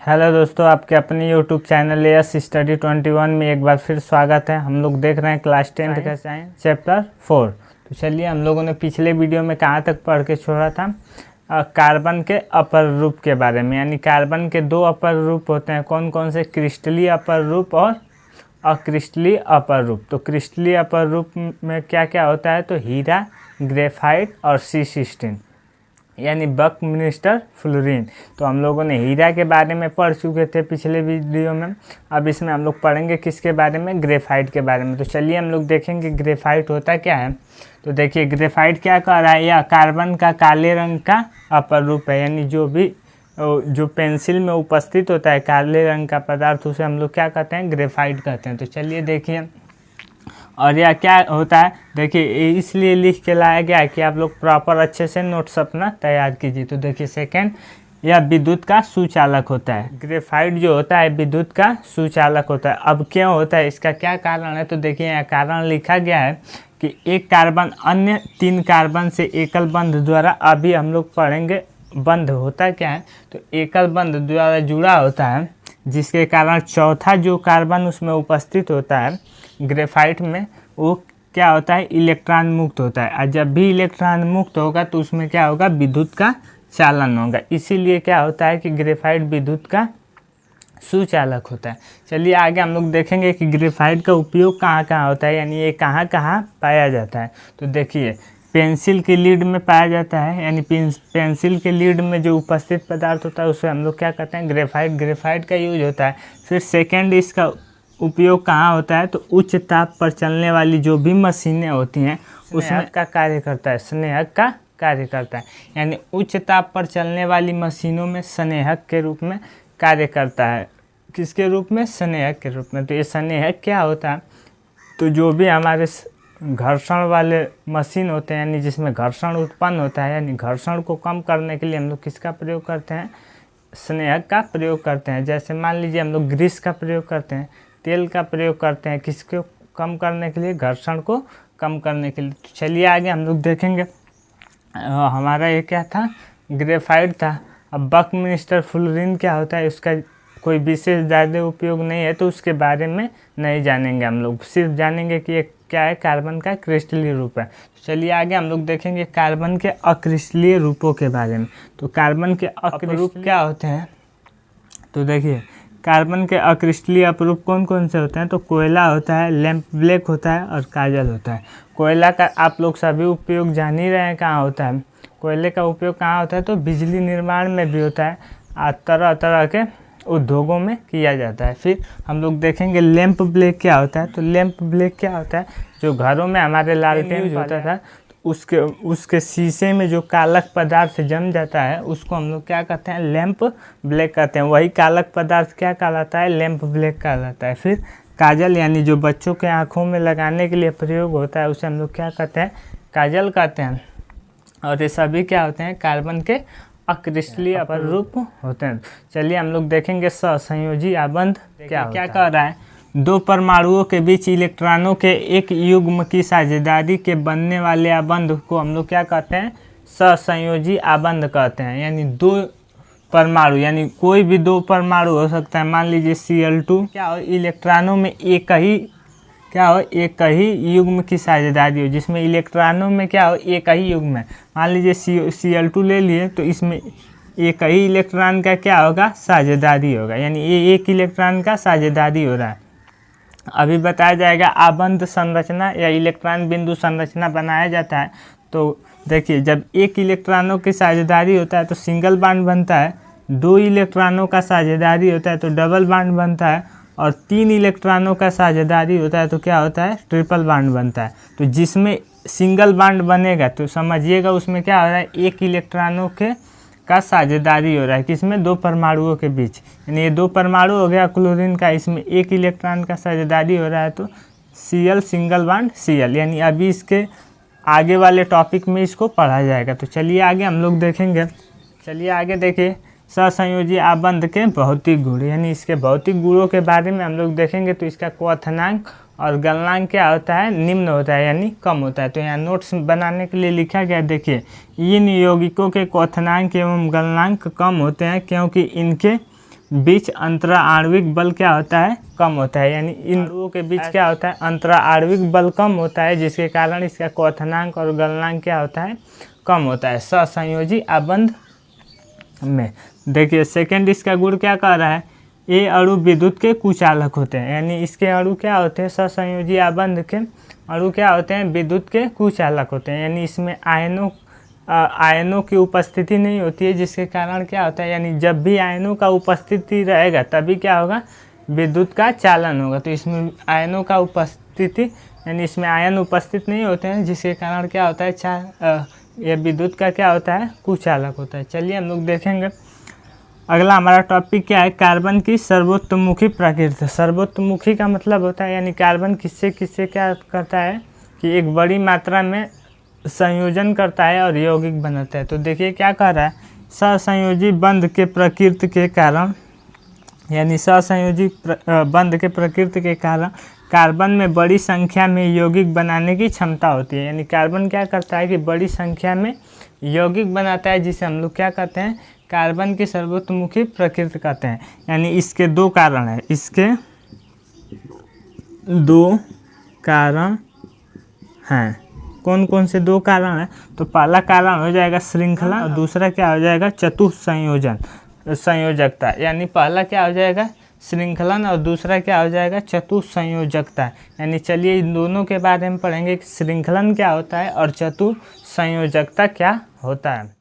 Hello दोस्तों, आपके अपने यूट्यूब चैनल एस स्टडी 21 में एक बार फिर स्वागत है। हम लोग देख रहे हैं क्लास 10th का साइंस चैप्टर 4। तो चलिए, हम लोगों ने पिछले वीडियो में कहाँ तक पढ़ के छोड़ा था, कार्बन के अपर रूप के बारे में। यानी कार्बन के दो अपर रूप होते हैं, कौन कौन से? क्रिस्टलीय अपर रूप और अक्रिस्टलीय अपर रूप। तो क्रिस्टलीय अपर रूप में क्या क्या होता है? तो हीरा, ग्रेफाइट और C16 यानी बकमिस्टर फ्लोरीन। तो हम लोगों ने हीरा के बारे में पढ़ चुके थे पिछले वीडियो में। अब इसमें हम लोग पढ़ेंगे किसके बारे में? ग्रेफाइट के बारे में। तो चलिए हम लोग देखेंगे ग्रेफाइट होता क्या है। तो देखिए, ग्रेफाइट क्या कर रहा है? यह कार्बन का काले रंग का अपर रूप है। यानी जो पेंसिल में उपस्थित होता है काले रंग का पदार्थ, उसे हम लोग क्या कहते हैं? ग्रेफाइट कहते हैं। तो चलिए देखिए, और यह क्या होता है? देखिए, इसलिए लिख के लाया गया है कि आप लोग प्रॉपर अच्छे से नोट्स अपना तैयार कीजिए। तो देखिए, सेकंड, यह विद्युत का सुचालक होता है। ग्रेफाइट जो होता है विद्युत का सुचालक होता है। अब क्यों होता है, इसका क्या कारण है? तो देखिए, यह कारण लिखा गया है कि एक कार्बन अन्य 3 कार्बन से एकल बंध द्वारा, अभी हम लोग पढ़ेंगे बंध होता क्या है। तो एकल बंध द्वारा जुड़ा होता है, जिसके कारण चौथा जो कार्बन उसमें उपस्थित होता है ग्रेफाइट में, वो क्या होता है? इलेक्ट्रॉन मुक्त होता है। और जब भी इलेक्ट्रॉन मुक्त होगा तो उसमें क्या होगा? विद्युत का चालन होगा। इसीलिए क्या होता है कि ग्रेफाइट विद्युत का सुचालक होता है। चलिए आगे हम लोग देखेंगे कि ग्रेफाइट का उपयोग कहाँ कहाँ होता है, यानी ये कहाँ कहाँ पाया जाता है। तो देखिए, पेंसिल के लीड में पाया जाता है। यानी पेंसिल के लीड में जो उपस्थित पदार्थ होता है उसे हम लोग क्या कहते हैं? ग्रेफाइट का यूज होता है। फिर सेकेंड, इसका उपयोग कहाँ होता है? तो उच्च ताप पर चलने वाली जो भी मशीनें होती हैं उसमें का कार्य करता है, स्नेहक का कार्य करता है। यानी उच्च ताप पर चलने वाली मशीनों में स्नेहक के रूप में कार्य करता है। किसके रूप में? स्नेहक के रूप में। तो ये स्नेहक क्या होता है? तो जो भी हमारे घर्षण वाले मशीन होते हैं, यानी जिसमें घर्षण उत्पन्न होता है, यानी घर्षण को कम करने के लिए हम लोग किसका प्रयोग करते हैं? स्नेहक का प्रयोग करते हैं। जैसे मान लीजिए हम लोग ग्रीस का प्रयोग करते हैं, तेल का प्रयोग करते हैं, किसको कम करने के लिए? घर्षण को कम करने के लिए। तो चलिए आगे हम लोग देखेंगे। हमारा ये क्या था? ग्रेफाइट था। अब बकमिस्टर फ्लोरीन क्या होता है? उसका कोई विशेष ज़्यादा उपयोग नहीं है, तो उसके बारे में नहीं जानेंगे हम लोग। सिर्फ जानेंगे कि ये क्या है? कार्बन का क्रिस्टलीय रूप है। तो चलिए आगे हम लोग देखेंगे कार्बन के अक्रिस्टलीय रूपों के बारे में। तो कार्बन के अपरूप क्या होते हैं? तो देखिए, कार्बन के अक्रिस्टलीय अपरूप कौन कौन से होते हैं? तो कोयला होता है, लैंप ब्लैक होता है और काजल होता है। कोयला का आप लोग सभी उपयोग जान ही रहे हैं कहाँ होता है। कोयले का उपयोग कहाँ होता है? तो बिजली निर्माण में भी होता है और तरह तरह के उद्योगों में किया जाता है। फिर हम लोग देखेंगे लैंप ब्लैक क्या होता है। तो लैंप ब्लैक क्या होता है? जो घरों में हमारे लालटेन यूज होता था, उसके शीशे में जो कालक पदार्थ जम जाता है उसको हम लोग क्या कहते हैं? लैंप ब्लैक कहते हैं। वही कालक पदार्थ क्या कहलाता है? लैंप ब्लैक कहलाता है। फिर काजल, यानी जो बच्चों के आँखों में लगाने के लिए प्रयोग होता है, उसे हम लोग क्या कहते हैं? काजल कहते हैं। और ये सभी क्या होते हैं? कार्बन के अक्रिस्टलीय अपर रूप होते हैं। चलिए हम लोग देखेंगे सहसंयोजी आबंध क्या कह रहा है। 2 परमाणुओं के बीच इलेक्ट्रॉनों के एक युग्म की साझेदारी के बनने वाले आबंध को हम लोग क्या कहते हैं? सहसंयोजी आबंध कहते हैं। यानी 2 परमाणु, यानी कोई भी 2 परमाणु हो सकता है। मान लीजिए Cl2 क्या हो? इलेक्ट्रॉनों में एक ही युग्म की साझेदारी हो, जिसमें इलेक्ट्रॉनों में क्या हो? एक ही युग्म है। मान लीजिए Cl2 ले लिए, तो इसमें एक ही इलेक्ट्रॉन का क्या होगा? साझेदारी होगा। यानी ये एक इलेक्ट्रॉन का साझेदारी हो रहा है। अभी बताया जाएगा आबंध संरचना या इलेक्ट्रॉन बिंदु संरचना बनाया जाता है। तो देखिए, जब एक इलेक्ट्रॉनों की साझेदारी होता है तो सिंगल बॉन्ड बनता है। 2 इलेक्ट्रॉनों का साझेदारी होता है तो डबल बॉन्ड बनता है। और 3 इलेक्ट्रॉनों का साझेदारी होता है तो क्या होता है? ट्रिपल बॉन्ड बनता है। तो जिसमें सिंगल बॉन्ड बनेगा तो समझिएगा उसमें क्या हो रहा है? 1 इलेक्ट्रॉनों का साझेदारी हो रहा है। किसमें? 2 परमाणुओं के बीच। यानी ये 2 परमाणु हो गया क्लोरीन का, इसमें 1 इलेक्ट्रॉन का साझेदारी हो रहा है तो Cl सिंगल बॉन्ड Cl। यानी अभी इसके आगे वाले टॉपिक में इसको पढ़ा जाएगा। तो चलिए आगे हम लोग देखेंगे। चलिए आगे देखिए, सहसंयोजी आबंध के भौतिक गुण, यानी इसके भौतिक गुणों के बारे में हम लोग देखेंगे। तो इसका क्वथनांक और गलनांक क्या होता है? निम्न होता है, यानी कम होता है। तो यहाँ नोट्स बनाने के लिए लिखा गया, देखिए, इन यौगिकों के क्वथनांक एवं गलनांक कम होते हैं क्योंकि इनके बीच अंतरा आणविक बल क्या होता है, कम होता है। यानी इन अणुओं के बीच क्या होता है, अंतरा आणविक बल कम होता है, जिसके कारण इसका क्वथनांक और गलनांक क्या होता है, कम होता है सहसंयोजी आबंध में। देखिए सेकंड इसका गुण क्या कह रहा है, ये अणु विद्युत के कुचालक होते हैं। यानी इसके अणु क्या होते हैं, सहसंयोजी आबंध के अणु क्या होते हैं, विद्युत के कुचालक होते हैं। यानी इसमें आयनों की उपस्थिति नहीं होती है, जिसके कारण क्या होता है, यानी जब भी आयनों का उपस्थिति रहेगा तभी क्या होगा, विद्युत का चालन होगा। तो इसमें आयनों का उपस्थिति, यानी इसमें आयन उपस्थित नहीं होते हैं, जिसके कारण क्या होता है, ये विद्युत का क्या होता है, कुचालक होता है। चलिए हम लोग देखेंगे अगला हमारा टॉपिक क्या है, कार्बन की सर्वोत्तमुखी प्रकृति। सर्वोत्तमुखी का मतलब होता है, यानी कार्बन किससे किससे क्या करता है कि एक बड़ी मात्रा में संयोजन करता है और यौगिक बनाता है। तो देखिए क्या कह रहा है, सहसंयोजी बंध के प्रकृति के कारण, यानी सहसंयोजी बंध के प्रकृति के कारण कार्बन में बड़ी संख्या में यौगिक बनाने की क्षमता होती है। यानी कार्बन क्या करता है कि बड़ी संख्या में यौगिक बनाता है, जिसे हम लोग क्या कहते हैं, कार्बन की सर्वोत्तमुखी प्रकृति कहते हैं। यानी इसके दो कारण हैं, इसके दो कारण हैं। कौन कौन से दो कारण हैं, तो पहला कारण हो जाएगा श्रृंखला और दूसरा क्या हो जाएगा, संयोजकता। यानी पहला क्या हो जाएगा, श्रृंखलन और दूसरा क्या हो जाएगा, चतुसंयोजकता। यानी चलिए इन दोनों के बारे में पढ़ेंगे कि श्रृंखलन क्या होता है और चतुसंयोजकता क्या होता है।